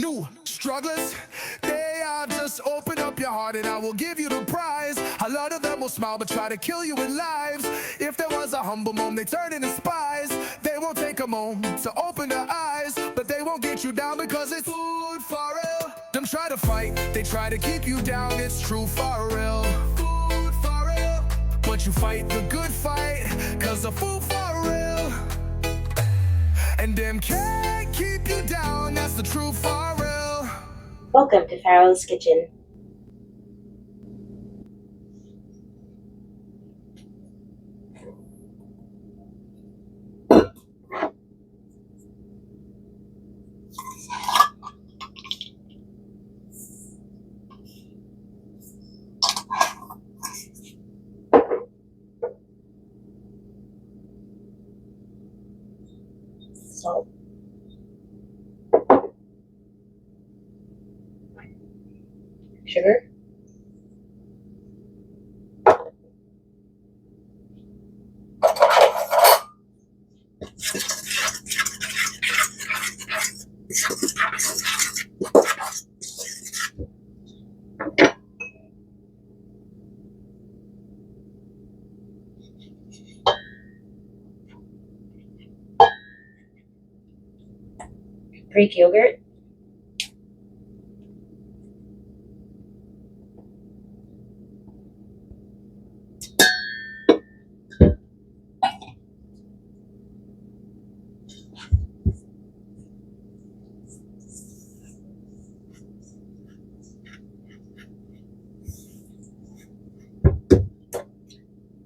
new strugglers. They are just open up your heart and I will give you the prize. A lot of them will smile but try to kill you with lies. If there was a humble moment, they turn into spies. They won't take a moment to open their eyes, but they won't get you down because it's Food-Farrell. Them try to fight, they try to keep you down. It's true Farrell. Food-Farrell. But you fight the good fight, cause of Food-Farrell. And them can't keep you down, that's the true Farrell. Welcome to Farrell's Kitchen. Salt. Sugar. Greek yogurt.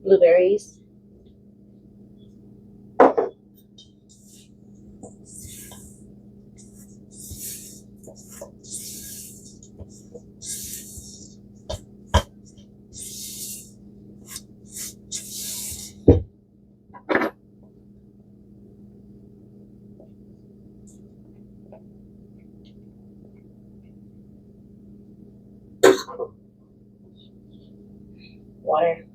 Blueberries. Water.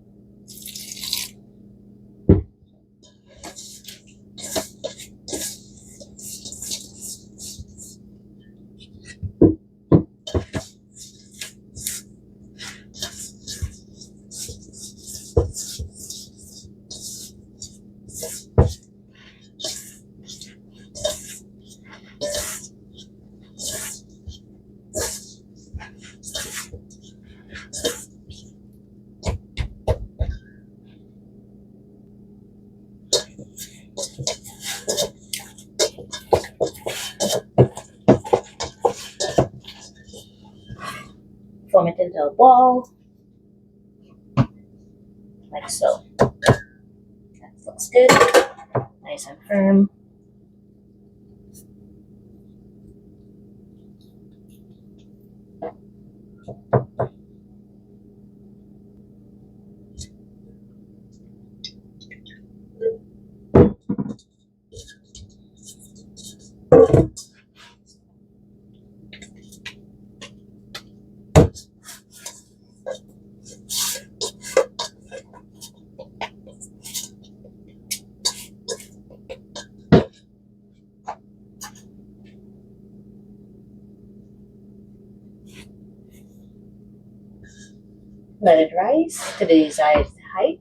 Form it into a ball, like so. That looks good, nice and firm. Let it rise to the desired height.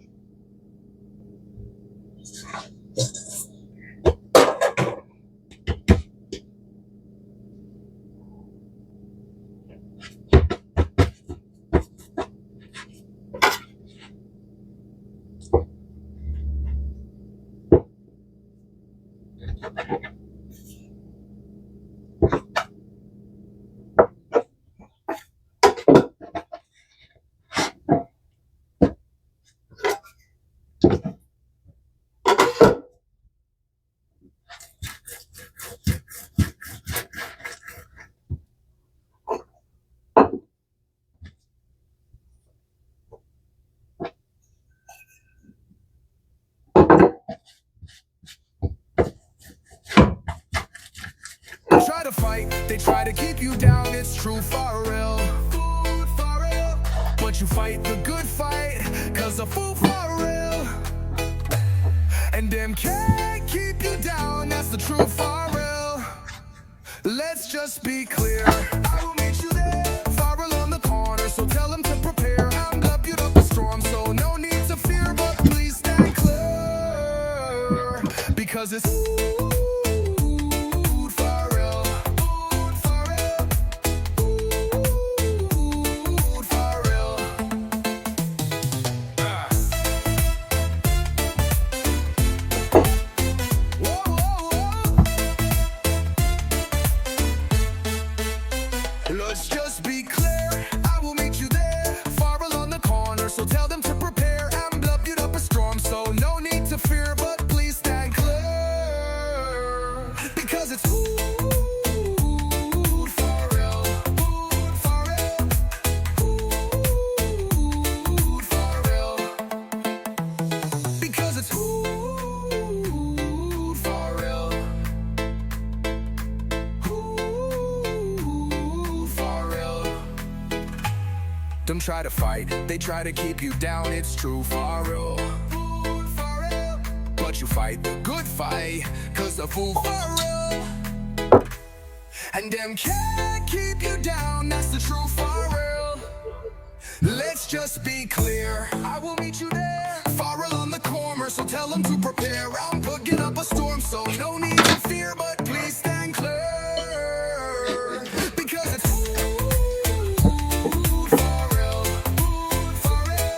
Try to fight, they try to keep you down, it's true Farrell. Food-Farrell. But you fight the good fight, cause of Food-Farrell. And them can't keep you down, that's the true Farrell. Let's just be clear, I will meet you there, Farrell on the corner, so tell them to prepare. I'm blubbered up a storm, so no need to fear, but please stand clear, because it's Food-Farrell, Food-Farrell, Food-Farrell. Whoa, whoa, whoa. Let's just be clear, I will meet you there, Farrell on the corner, so tell them to prepare. I'm blubbered up a storm, so no need to fear, but please stand clear, because it's Food-Farrell, Food-Farrell, Food-Farrell, because it's Food-Farrell, Food-Farrell. Don't try to fight, they try to keep you down, it's true, Farrell, Food-Farrell. But you fight the good fight, cause the Food-Farrell, and them can't keep you down, that's the true Farrell. Let's just be clear, I will meet you there, Farrell on the corner, so tell them to prepare. I'm putting up a storm, so no need to fear, but please stand clear, because it's Food-Farrell, Food-Farrell,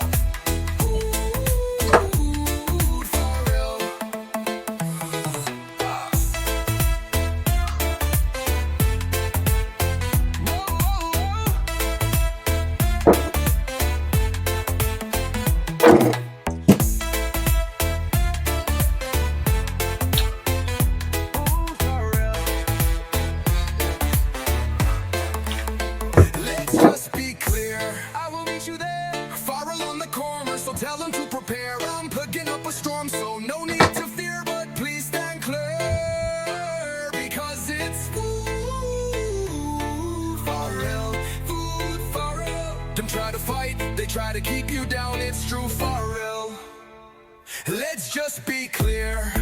Food-Farrell. Whoa, whoa, whoa. Let's just be clear, I will meet you there, Farrell on the corner, so tell them to prepare. I'm picking up a storm, so no need to fear, but please stand clear, because it's Food-Farrell, Food-Farrell. Don't try to fight, they try to keep you down, it's true, Farrell. Let's just be clear,